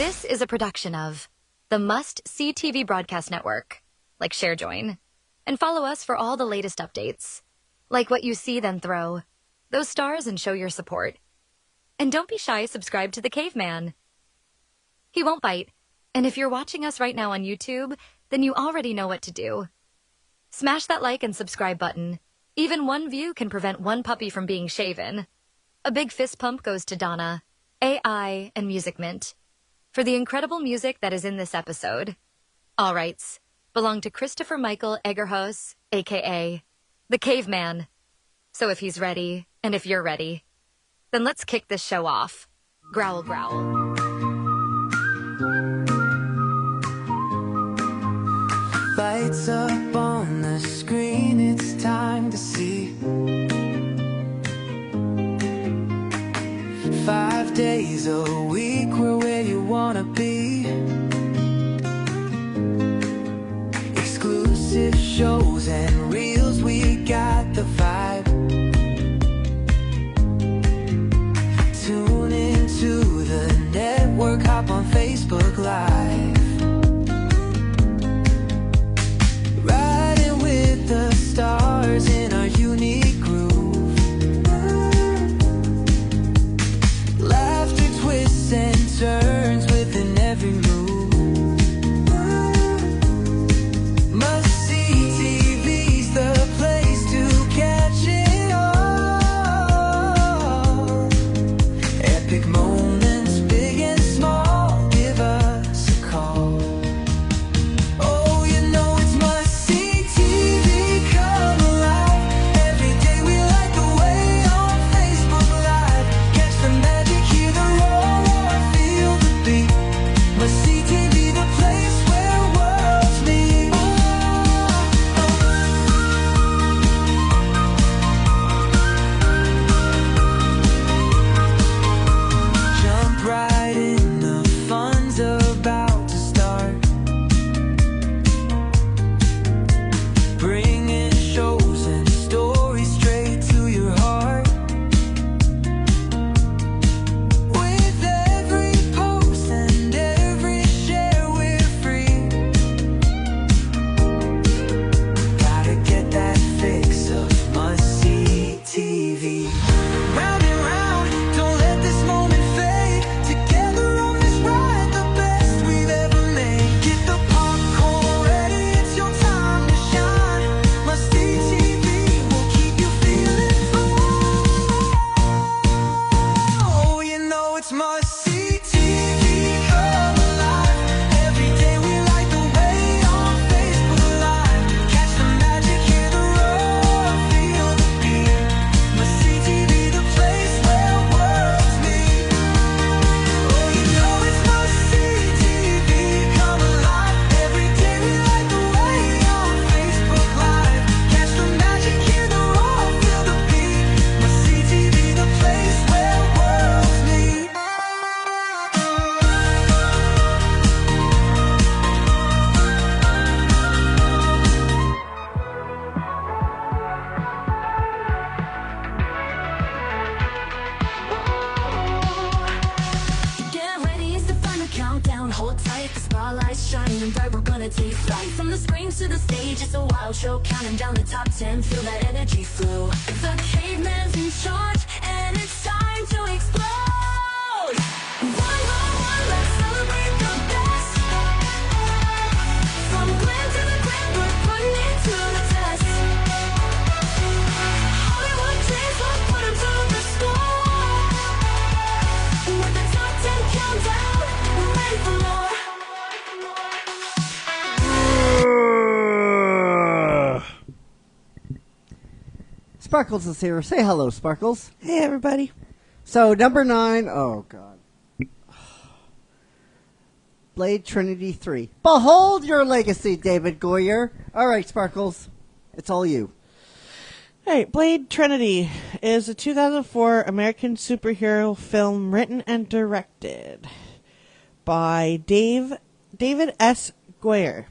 This is a production of the Must See TV Broadcast Network. Like, share, join. And follow us for all the latest updates. Like what you see, then throw those stars and show your support. And don't be shy, subscribe to the Caveman. He won't bite. And if you're watching us right now on YouTube, then you already know what to do. Smash that like and subscribe button. Even one view can prevent one puppy from being shaven. A big fist pump goes to Donna, AI, and Music Mint for the incredible music that is in this episode. All rights belong to Christopher Michael Egerhos, a.k.a. the Caveman. So if he's ready, and if you're ready, then let's kick this show off. Growl, growl. Lights up on the screen, it's time to see 5 days a week, we're where you wanna be. Exclusive shows and reels, we got the vibe. Tune into the network, hop on Facebook Live. Riding with the stars in our unique groove. Laughter twists and turns within every move. Must see TV's the place to catch it all. Epic moments, big and small, give us a call. Oh, you know it's must see TV come alive. Every day we light the way on Facebook Live. Catch the magic, hear the roar, feel the beat. Must see TV, the place where worlds meet. Jump right in, the fun's about to start. Bringing shows and stories straight to your heart. With every post and every share, we're free. Gotta get that fix of must-see TV. Round and round, don't let this moment fade. Together on this ride, the best we've ever made. Get the popcorn ready, it's your time to shine. Must-see TV will keep you feeling fine. Oh, you know it's must-see TV come alive. Every day we light the way on Facebook Live. Catch the magic, hear the roar, feel the beat. Must-see TV, the place where worlds meet. Oh, you know it's must-see TV come alive. Every day we light the way on Facebook Live. Catch the magic, hear the roar, feel the beat. Must-see TV, the place where worlds meet. Get ready, it's the final countdown. Hold tight, the spotlight's shining bright. We're gonna take flight from the screens to the stage. It's a wild show, counting down the top 10. Feel that energy flow. The caveman's in charge, and it's time to explode. One by one, let's celebrate the best. From glam to the grand, we're putting it to the test. Hollywood dreams, we'll put 'em to the score. With the top 10 countdown, we're ready for more. Sparkles is here. Say hello, Sparkles. Hey, everybody. So, number 9. Oh, God. Blade Trinity 3. Behold your legacy, David Goyer. All right, Sparkles. It's all you. All right, Blade Trinity is a 2004 American superhero film written and directed by David S. Goyer.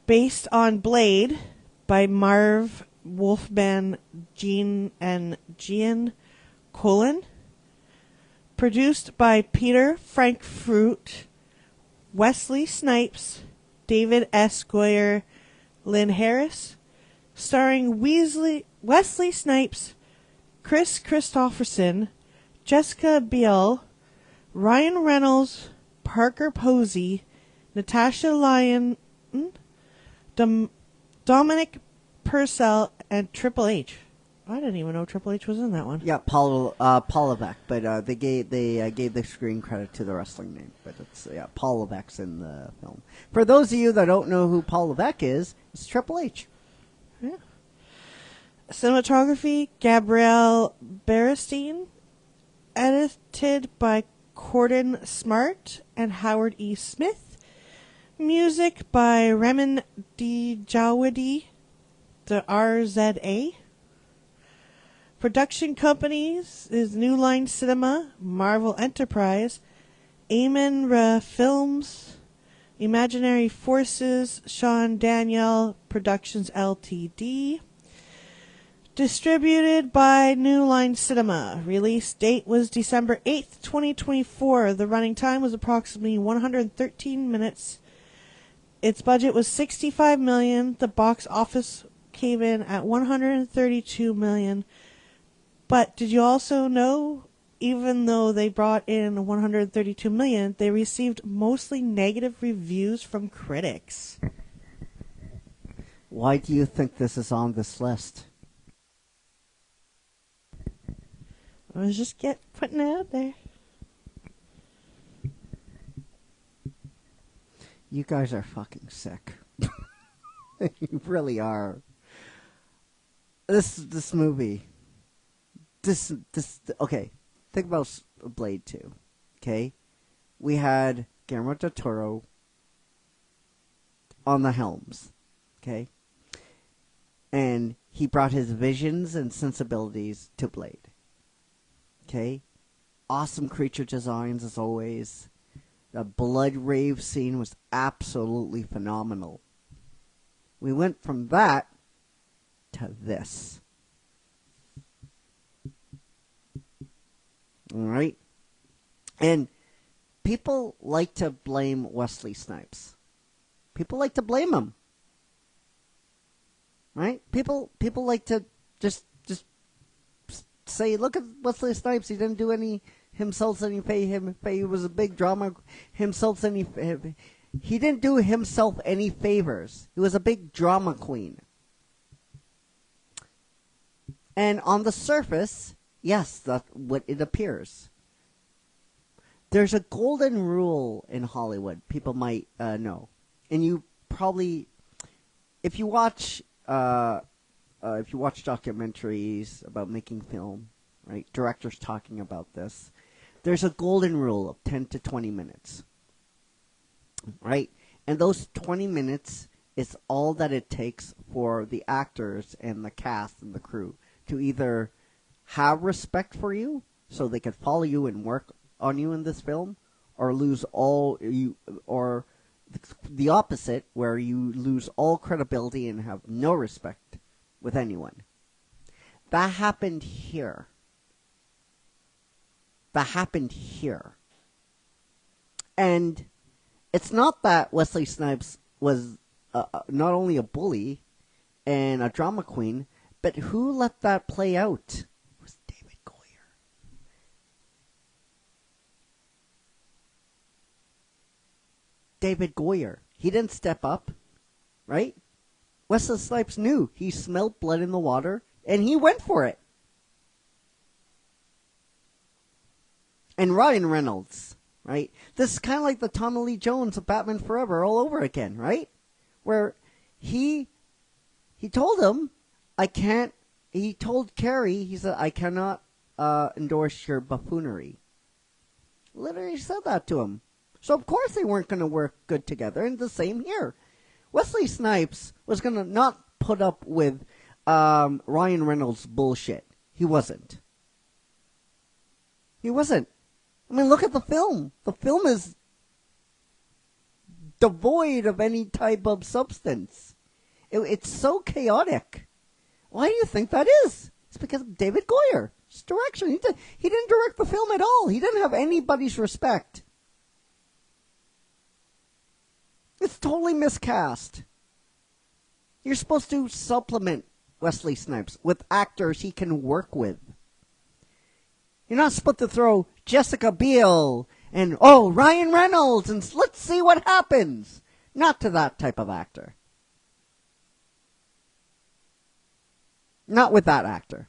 Based on Blade by Marv Wolfman, Gene Colin. Produced by Peter Frankfurt Wesley Snipes, David S. Goyer, Lynn Harris, starring Wesley Snipes, Chris Christopherson, Jessica Biel, Ryan Reynolds, Parker Posey, Natasha Lyon, Dominic Purcell, and Triple H. I didn't even know Triple H was in that one. Yeah, Paul Levesque, but they gave the screen credit to the wrestling name. But it's Paul Levesque's in the film. For those of you that don't know who Paul Levesque is, it's Triple H. Yeah. Cinematography, Gabrielle Beristain. Edited by Corden Smart and Howard E. Smith. Music by Ramin Djawadi, the RZA. Production companies is New Line Cinema, Marvel Enterprise, Amen Ra Films, Imaginary Forces, Sean Daniel Productions Ltd. Distributed by New Line Cinema. Release date was December 8th, 2024. The running time was approximately 113 minutes. Its budget was $65 million. The box office came in at $132 million. But did you also know, even though they brought in $132 million, they received mostly negative reviews from critics? Why do you think this is on this list? I was just putting it out there. You guys are fucking sick. You really are. This movie. Okay. Think about Blade 2. Okay? We had Guillermo del Toro on the helms. Okay? And he brought his visions and sensibilities to Blade. Okay? Awesome creature designs as always. The blood rave scene was absolutely phenomenal. We went from that to this. Alright? And people like to blame Wesley Snipes. People like to blame him. Right? People like to just say, look at Wesley Snipes. He didn't do himself any favor. He was a big drama. He didn't do himself any favors. He was a big drama queen. And on the surface, yes, that's what it appears. There's a golden rule in Hollywood. People might know, and you probably, if you watch documentaries about making film, right? Directors talking about this. There's a golden rule of 10 to 20 minutes, right? And those 20 minutes is all that it takes for the actors and the cast and the crew to either have respect for you so they can follow you and work on you in this film, or lose all you, or the opposite, where you lose all credibility and have no respect with anyone. That happened here. And it's not that Wesley Snipes was not only a bully and a drama queen, but who let that play out? It was David Goyer. David Goyer. He didn't step up, right? Wesley Snipes knew. He smelled blood in the water, and he went for it. And Ryan Reynolds, right? This is kind of like the Tommy Lee Jones of Batman Forever all over again, right? Where he told him, he told Carrie, he said, I cannot endorse your buffoonery. Literally said that to him. So of course they weren't going to work good together, and the same here. Wesley Snipes was going to not put up with Ryan Reynolds' bullshit. He wasn't. I mean, look at the film. The film is devoid of any type of substance. It's so chaotic. Why do you think that is? It's because of David Goyer. It's direction. He didn't direct the film at all. He didn't have anybody's respect. It's totally miscast. You're supposed to supplement Wesley Snipes with actors he can work with. You're not supposed to throw Jessica Biel and, Ryan Reynolds, and let's see what happens. Not to that type of actor. Not with that actor.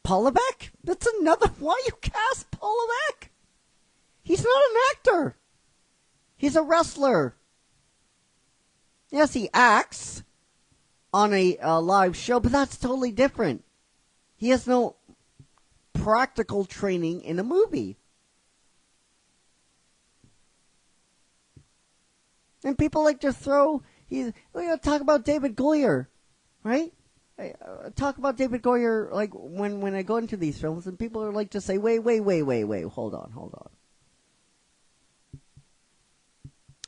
Paul Levesque? That's another. Why you cast Paul Levesque? He's not an actor. He's a wrestler. Yes, he acts on a live show, but that's totally different. He has no practical training in a movie. And people like to talk about David Goyer, right? Talk about David Goyer, like, when I go into these films, and people are like to say, wait, hold on.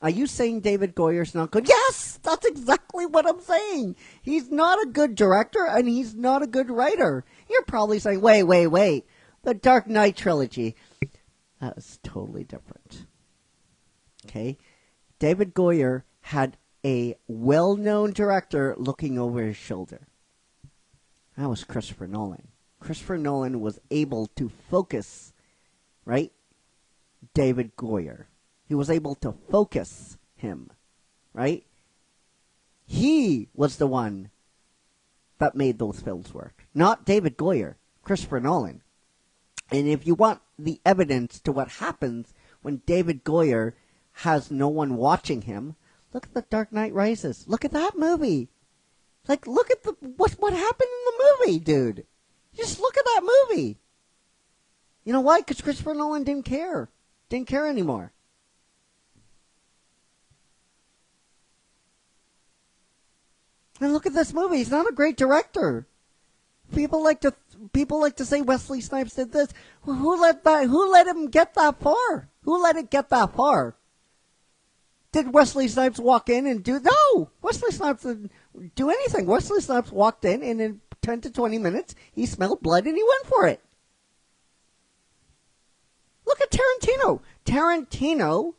Are you saying David Goyer's not good? Yes, that's exactly what I'm saying. He's not a good director, and he's not a good writer. You're probably saying, wait. The Dark Knight trilogy. That was totally different. Okay? David Goyer had a well-known director looking over his shoulder. That was Christopher Nolan. Christopher Nolan was able to focus, right? David Goyer. He was able to focus him, right? He was the one that made those films work. Not David Goyer, Christopher Nolan. And if you want the evidence to what happens when David Goyer has no one watching him, look at The Dark Knight Rises. Look at that movie. Like, look at what happened in the movie, dude. Just look at that movie. You know why? Because Christopher Nolan didn't care. Didn't care anymore. And look at this movie. He's not a great director. People like to say Wesley Snipes did this. Who let him get that far? Who let it get that far? Did Wesley Snipes walk in and do... No! Wesley Snipes didn't do anything. Wesley Snipes walked in, and in 10 to 20 minutes, he smelled blood and he went for it. Look at Tarantino. Tarantino,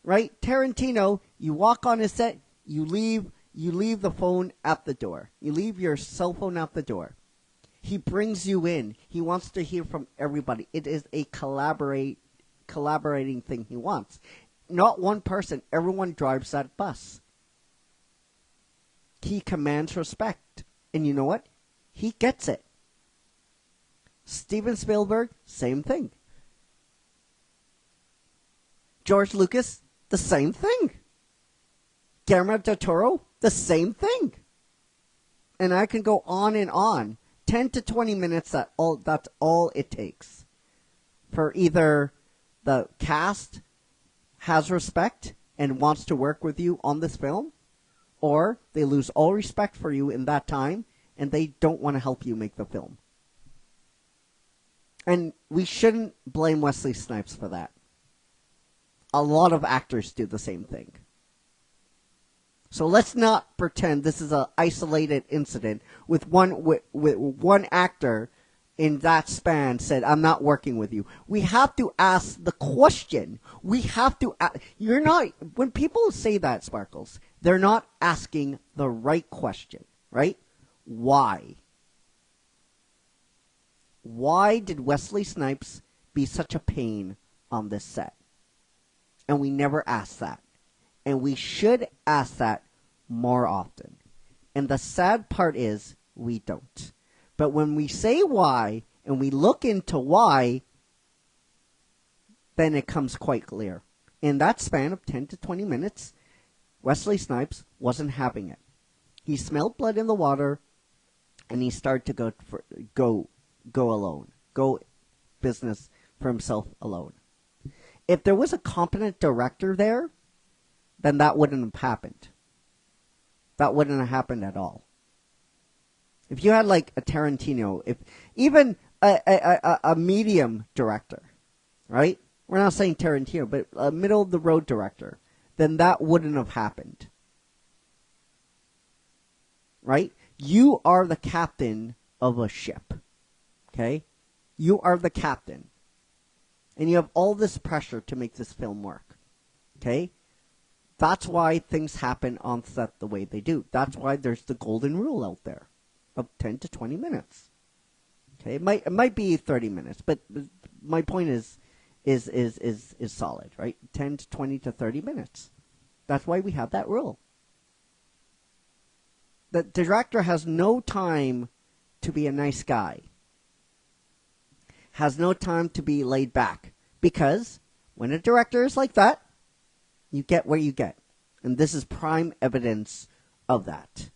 right? Tarantino, you walk on his set, you leave the phone at the door. You leave your cell phone at the door. He brings you in. He wants to hear from everybody. It is a collaborating thing he wants. Not one person. Everyone drives that bus. He commands respect. And you know what? He gets it. Steven Spielberg, same thing. George Lucas, the same thing. Guillermo del Toro, the same thing. And I can go on and on. 10 to 20 minutes, that's all it takes. For either the cast has respect and wants to work with you on this film, or they lose all respect for you in that time and they don't want to help you make the film. And we shouldn't blame Wesley Snipes for that. A lot of actors do the same thing. So let's not pretend this is an isolated incident with one actor in that span said, I'm not working with you. We have to ask the question. We have to when people say that, Sparkles, they're not asking the right question, right? Why? Why did Wesley Snipes be such a pain on this set? And we never ask that. And we should ask that more often. And the sad part is we don't. But when we say why and we look into why, then it comes quite clear. In that span of 10 to 20 minutes, Wesley Snipes wasn't having it. He smelled blood in the water, and he started to go alone, go business for himself alone. If there was a competent director there, then that wouldn't have happened. That wouldn't have happened at all. If you had like a Tarantino, if even a medium director, right? We're not saying Tarantino, but a middle of the road director, then that wouldn't have happened. Right? You are the captain of a ship. Okay? You are the captain. And you have all this pressure to make this film work. Okay? That's why things happen on set the way they do. That's why there's the golden rule out there of 10 to 20 minutes. Okay? It might be 30 minutes, but my point is solid, right? 10 to 20 to 30 minutes. That's why we have that rule. The director has no time to be a nice guy. Has no time to be laid back. Because when a director is like that, you get where you get. And this is prime evidence of that.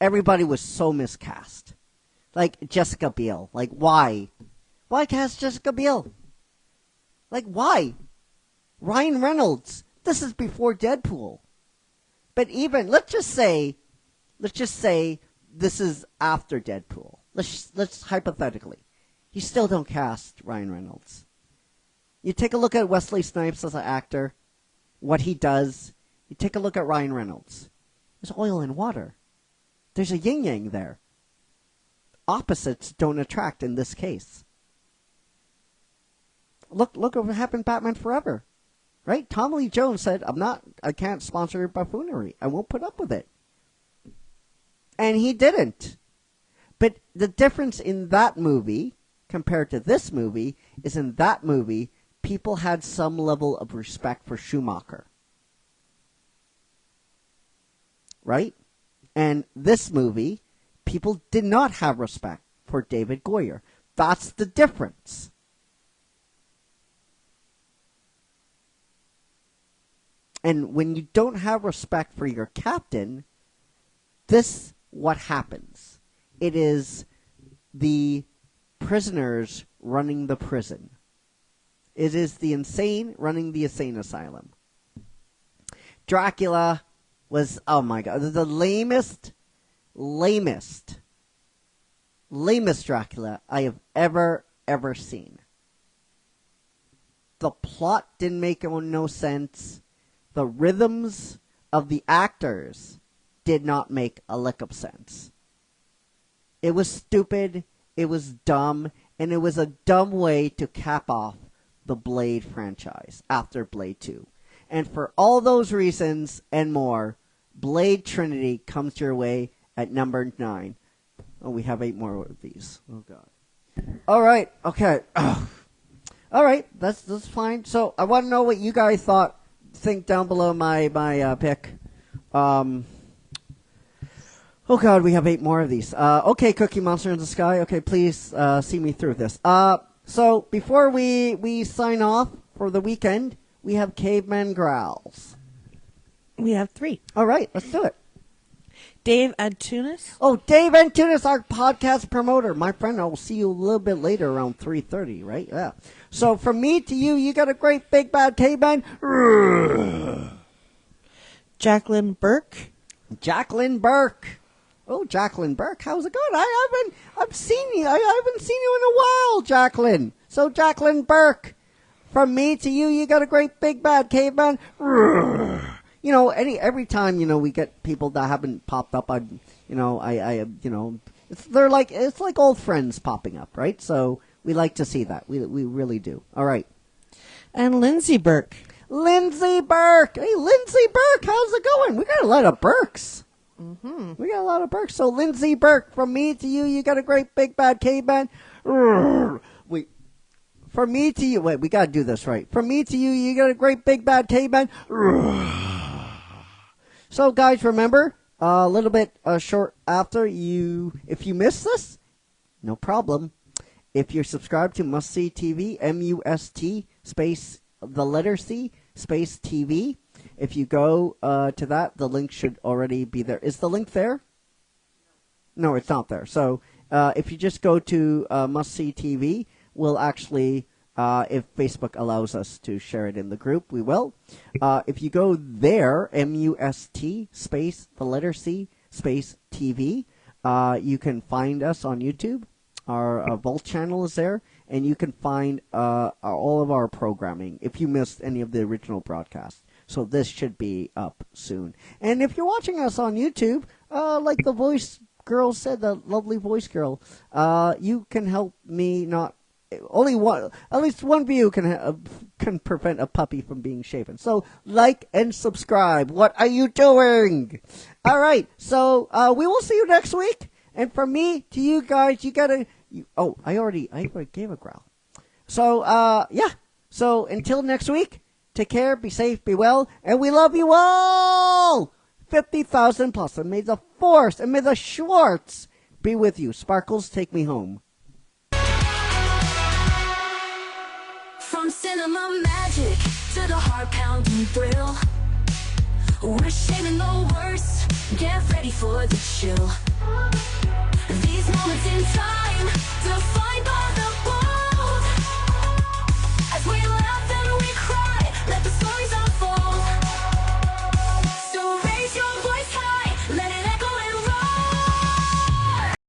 Everybody was so miscast. Like Jessica Biel. Like, why? Why cast Jessica Biel? Like, why? Ryan Reynolds. This is before Deadpool. But even, let's just say this is after Deadpool. Let's hypothetically. You still don't cast Ryan Reynolds. You take a look at Wesley Snipes as an actor, what he does. You take a look at Ryan Reynolds. There's oil and water. There's a yin-yang there. Opposites don't attract in this case. Look what happened in Batman Forever. Right? Tommy Lee Jones said, I can't sponsor your buffoonery. I won't put up with it. And he didn't. But the difference in that movie compared to this movie is in that movie, people had some level of respect for Schumacher. Right? And this movie, people did not have respect for David Goyer. That's the difference. And when you don't have respect for your captain, this what happens. It is the prisoners running the prison. It is the insane running the insane asylum. Dracula was, oh my God, the lamest Dracula I have ever seen. The plot didn't make no sense. The rhythms of the actors did not make a lick of sense. It was stupid, it was dumb, and it was a dumb way to cap off the Blade franchise after Blade 2. And for all those reasons and more, Blade Trinity comes your way at number 9. Oh, we have 8 more of these. Oh, God. All right, okay. All right, that's fine. So I want to know what you guys think down below my pick. Oh God, we have 8 more of these. Okay, Cookie Monster in the Sky. Okay, please see me through this. So before we sign off for the weekend, we have Caveman Growls. We have 3. All right, let's do it. Dave Antunes. Oh, Dave Antunes, our podcast promoter. My friend, I will see you a little bit later around 3:30, right? Yeah. So from me to you, you got a great big bad caveman. Jacqueline Burke. Jacqueline Burke. Oh, Jacqueline Burke, how's it going? I haven't seen you in a while, Jacqueline. So Jacqueline Burke, from me to you, you got a great big bad caveman. You know, every time we get people that haven't popped up, it's like old friends popping up, right? So we like to see that. We really do. All right. And Lindsay Burke. Lindsay Burke. Hey, Lindsay Burke, how's it going? We got a lot of Burkes. Mm-hmm. We got a lot of Burkes. So Lindsay Burke, from me to you, you got a great big bad caveman. From me to you, wait, we got to do this right. From me to you, you got a great big bad caveman. So, guys, remember, a little bit short after if you missed this, no problem. If you're subscribed to Must See TV, MUST space the letter C space TV, if you go to that, the link should already be there. Is the link there? No, it's not there. So, if you just go to Must See TV, we'll actually, if Facebook allows us to share it in the group, we will. If you go there, MUST space the letter C space TV, you can find us on YouTube. Our Vault channel is there, and you can find all of our programming if you missed any of the original broadcasts. So this should be up soon. And if you're watching us on YouTube, like the voice girl said, the lovely voice girl, you can help me not only one, at least one view can prevent a puppy from being shaven. So like and subscribe. What are you doing? All right. So we will see you next week. And from me to you guys, I already gave a growl. So yeah. So until next week, take care, be safe, be well, and we love you all. 50,000 plus, and may the force and may the Schwartz be with you. Sparkles, take me home. From cinema magic to the heart-pounding thrill, we're shaving the worst. Get ready for the chill. These moments in time, defined by